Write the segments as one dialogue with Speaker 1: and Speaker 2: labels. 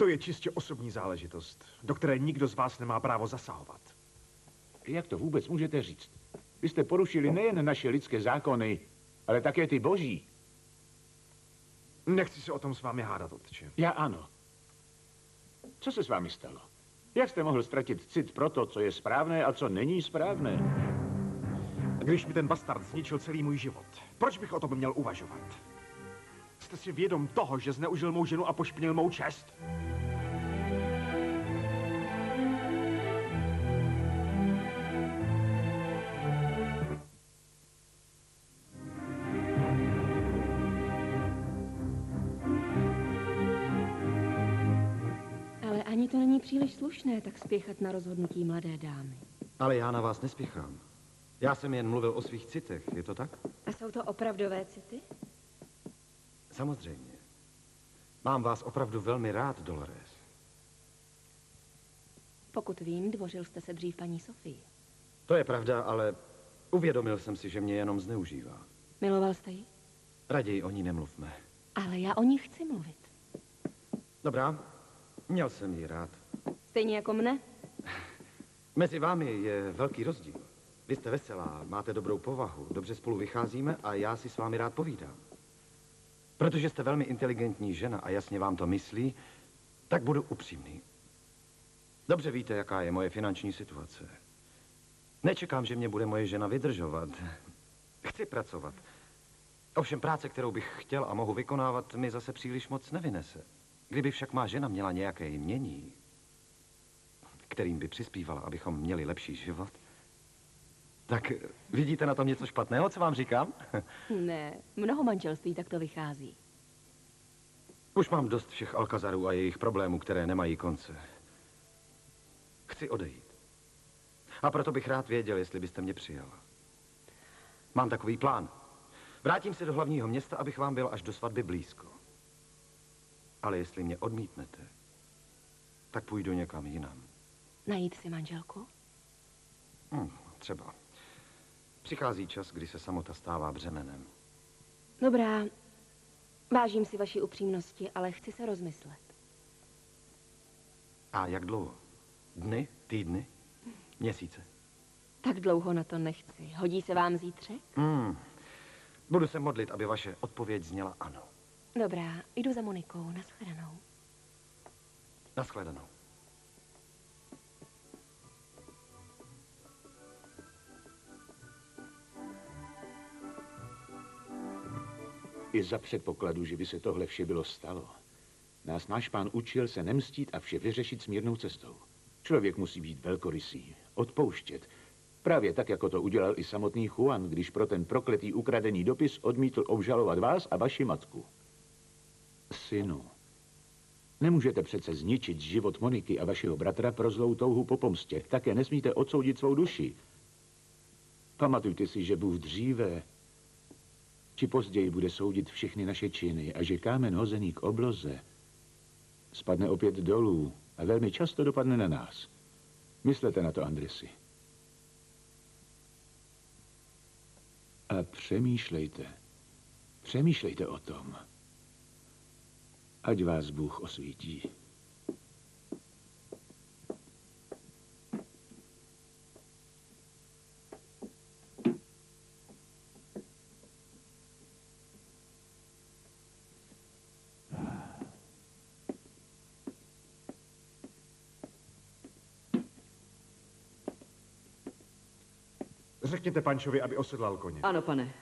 Speaker 1: To je čistě osobní záležitost, do které nikdo z vás nemá právo zasahovat.
Speaker 2: Jak to vůbec můžete říct? Vy jste porušili nejen naše lidské zákony, ale také ty boží.
Speaker 1: Nechci se o tom s vámi hádat, otče.
Speaker 2: Já ano. Co se s vámi stalo? Jak jste mohl ztratit cit pro to, co je správné a co není správné?
Speaker 1: Když mi ten bastard zničil celý můj život, proč bych o tom měl uvažovat? Jste si vědom toho, že zneužil mou ženu a pošpinil mou čest?
Speaker 3: Ale ani to není příliš slušné, tak spěchat na rozhodnutí mladé dámy.
Speaker 4: Ale já na vás nespěchám. Já jsem jen mluvil o svých citech, je to tak?
Speaker 3: A jsou to opravdové city?
Speaker 4: Samozřejmě. Mám vás opravdu velmi rád, Dolores.
Speaker 3: Pokud vím, dvořil jste se dřív paní Sofii.
Speaker 4: To je pravda, ale uvědomil jsem si, že mě jenom zneužívá.
Speaker 3: Miloval jste ji?
Speaker 4: Raději o ní nemluvme.
Speaker 3: Ale já o ní chci mluvit.
Speaker 4: Dobrá, měl jsem ji rád.
Speaker 3: Stejně jako mne?
Speaker 4: Mezi vámi je velký rozdíl. Vy jste veselá, máte dobrou povahu, dobře spolu vycházíme a já si s vámi rád povídám. Protože jste velmi inteligentní žena a jasně vám to myslí, tak budu upřímný. Dobře víte, jaká je moje finanční situace. Nečekám, že mě bude moje žena vydržovat. Chci pracovat. Ovšem práce, kterou bych chtěl a mohu vykonávat, mi zase příliš moc nevynese. Kdyby však má žena měla nějaké jmění, kterým by přispívala, abychom měli lepší život, tak vidíte na tom něco špatného, co vám říkám?
Speaker 3: Ne, mnoho manželství tak to vychází.
Speaker 4: Už mám dost všech Alcazarů a jejich problémů, které nemají konce. Chci odejít. A proto bych rád věděl, jestli byste mě přijala. Mám takový plán. Vrátím se do hlavního města, abych vám byl až do svatby blízko. Ale jestli mě odmítnete, tak půjdu někam jinam.
Speaker 3: Najít si manželku?
Speaker 4: Třeba. Přichází čas, kdy se samota stává břemenem.
Speaker 3: Dobrá, vážím si vaší upřímnosti, ale chci se rozmyslet.
Speaker 4: A jak dlouho? Dny? Týdny? Měsíce?
Speaker 3: Tak dlouho na to nechci. Hodí se vám zítřek?
Speaker 4: Budu se modlit, aby vaše odpověď zněla ano.
Speaker 3: Dobrá, jdu za Monikou. Naschledanou.
Speaker 4: Naschledanou.
Speaker 2: I za předpokladu, že by se tohle vše bylo stalo. Nás náš pán učil se nemstít a vše vyřešit smírnou cestou. Člověk musí být velkorysý, odpouštět. Právě tak, jako to udělal i samotný Juan, když pro ten prokletý ukradený dopis odmítl obžalovat vás a vaši matku. Synu, nemůžete přece zničit život Moniky a vašeho bratra pro zlou touhu po pomstě. Také nesmíte odsoudit svou duši. Pamatujte si, že Bůh dříve či později bude soudit všechny naše činy a že kámen hozený k obloze spadne opět dolů a velmi často dopadne na nás. Myslete na to, Andresi. A přemýšlejte. Přemýšlejte o tom. Ať vás Bůh osvítí.
Speaker 1: Řekněte Pančovi, aby osedlal koně.
Speaker 5: Ano, pane.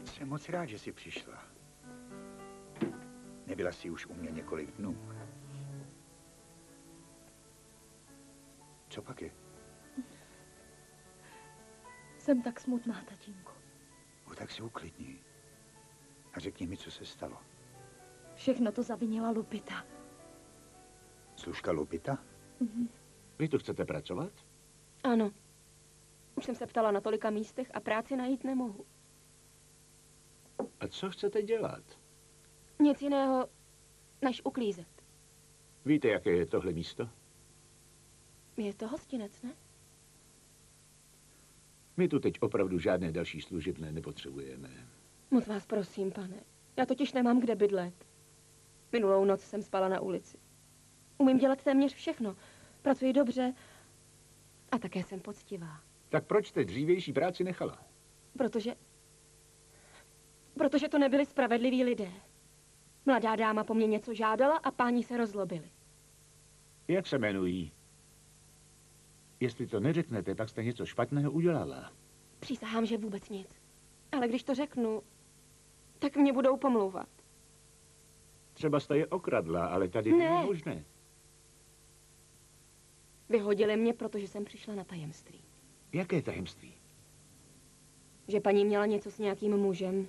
Speaker 6: Jsem moc rád, že jsi přišla. Nebyla jsi už u mě několik dnů. Co pak je?
Speaker 7: Jsem tak smutná, tatínku.
Speaker 6: Tak se uklidni. A řekni mi, co se stalo.
Speaker 7: Všechno to zavinila Lupita.
Speaker 6: Služka Lupita?
Speaker 2: Vy tu chcete pracovat?
Speaker 3: Ano. Už jsem se ptala na tolika místech a práci najít nemohu.
Speaker 2: A co chcete dělat?
Speaker 3: Nic jiného, než uklízet.
Speaker 2: Víte, jaké je tohle místo?
Speaker 3: Je to hostinec, ne?
Speaker 2: My tu teď opravdu žádné další služebné nepotřebujeme.
Speaker 3: Moc vás prosím, pane. Já totiž nemám kde bydlet. Minulou noc jsem spala na ulici. Umím dělat téměř všechno. Pracuji dobře a také jsem poctivá.
Speaker 2: Tak proč jste dřívější práci nechala?
Speaker 3: Protože to nebyli spravedliví lidé. Mladá dáma po mně něco žádala a páni se rozlobili.
Speaker 2: Jak se jmenují? Jestli to neřeknete, tak jste něco špatného udělala.
Speaker 3: Přísahám, že vůbec nic. Ale když to řeknu, tak mě budou pomlouvat.
Speaker 2: Třeba jste je okradla, ale tady
Speaker 3: Ne.
Speaker 2: není možné.
Speaker 3: Vyhodili mě, protože jsem přišla na tajemství.
Speaker 2: Jaké tajemství?
Speaker 3: Že paní měla něco s nějakým mužem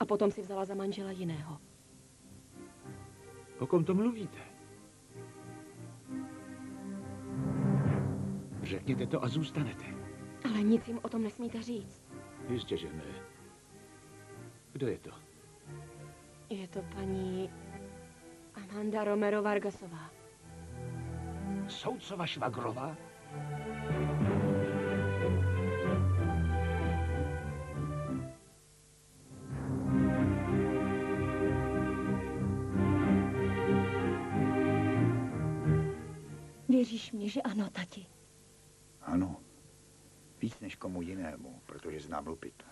Speaker 3: a potom si vzala za manžela jiného.
Speaker 2: O kom to mluvíte? Řekněte to a zůstanete.
Speaker 3: Ale nic jim o tom nesmíte říct.
Speaker 2: Jistě, že ne. Kdo je to?
Speaker 3: Je to paní Amanda Romero Vargasová.
Speaker 1: Soudcova švagrová?
Speaker 7: Věříš mě, že ano, tati?
Speaker 6: Ano. Víc než komu jinému, protože znám Lupitu.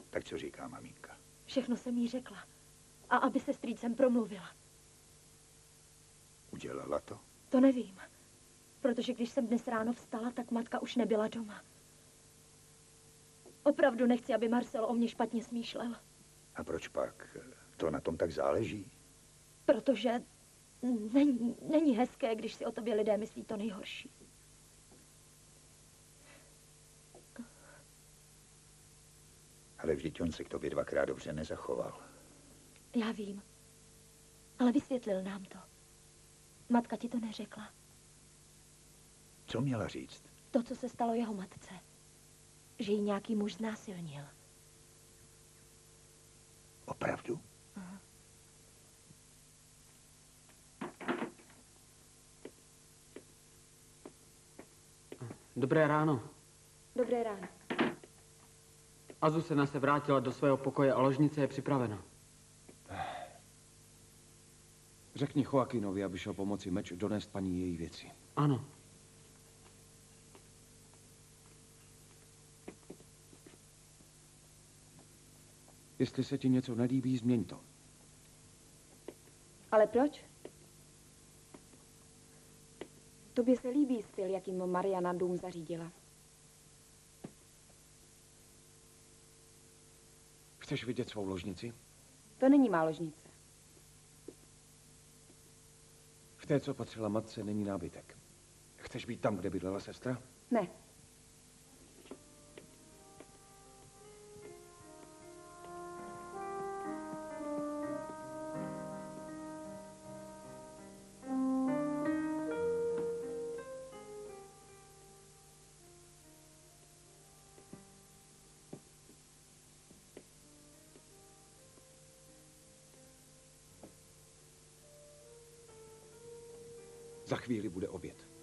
Speaker 6: Tak co říká maminka?
Speaker 7: Všechno jsem jí řekla. A aby se strýcem promluvila.
Speaker 6: Udělala to?
Speaker 7: To nevím. Protože když jsem dnes ráno vstala, tak matka už nebyla doma. Opravdu nechci, aby Marcel o mě špatně smýšlel.
Speaker 6: A proč pak? To na tom tak záleží?
Speaker 7: Protože není hezké, když si o tobě lidé myslí to nejhorší.
Speaker 6: Ale vždyť on se k tobě dvakrát dobře nezachoval.
Speaker 7: Já vím. Ale vysvětlil nám to. Matka ti to neřekla.
Speaker 6: Co měla říct?
Speaker 7: To, co se stalo jeho matce. Že ji nějaký muž znásilnil.
Speaker 6: Opravdu?
Speaker 7: Aha.
Speaker 5: Dobré ráno.
Speaker 3: Dobré ráno.
Speaker 5: Azusena se vrátila do svého pokoje a ložnice je připravena.
Speaker 4: Řekni Joaquinovi, aby šel pomoci Meč donést paní její věci.
Speaker 5: Ano.
Speaker 4: Jestli se ti něco nelíbí, změň to.
Speaker 3: Ale proč? Tobě se líbí styl, jakým Mariana dům zařídila.
Speaker 4: Chceš vidět svou ložnici?
Speaker 3: To není má ložnice.
Speaker 4: V té, co patřila matce, není nábytek. Chceš být tam, kde bydlela sestra?
Speaker 3: Ne.
Speaker 4: Za chvíli bude oběd.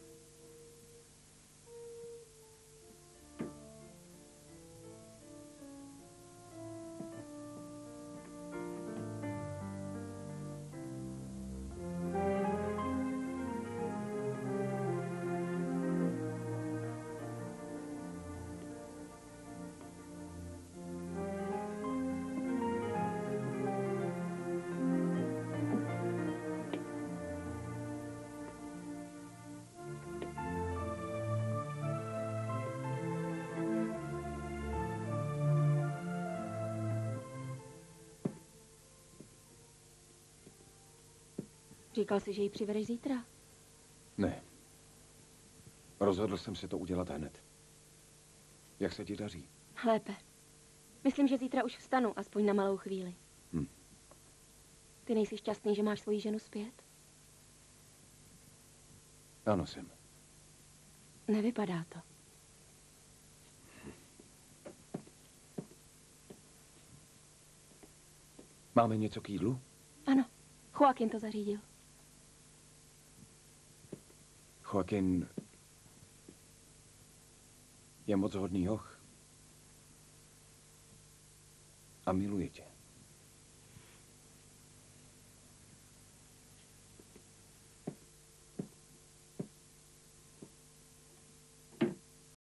Speaker 3: Říkal jsi, že ji přivedeš zítra.
Speaker 4: Ne. Rozhodl jsem se to udělat hned. Jak se ti daří?
Speaker 3: Lépe. Myslím, že zítra už vstanu, aspoň na malou chvíli. Ty nejsi šťastný, že máš svoji ženu zpět?
Speaker 4: Ano, jsem.
Speaker 3: Nevypadá to.
Speaker 4: Máme něco k jídlu?
Speaker 3: Ano, Joaquin to zařídil.
Speaker 6: Joaquin je moc hodný hoch. A miluje tě.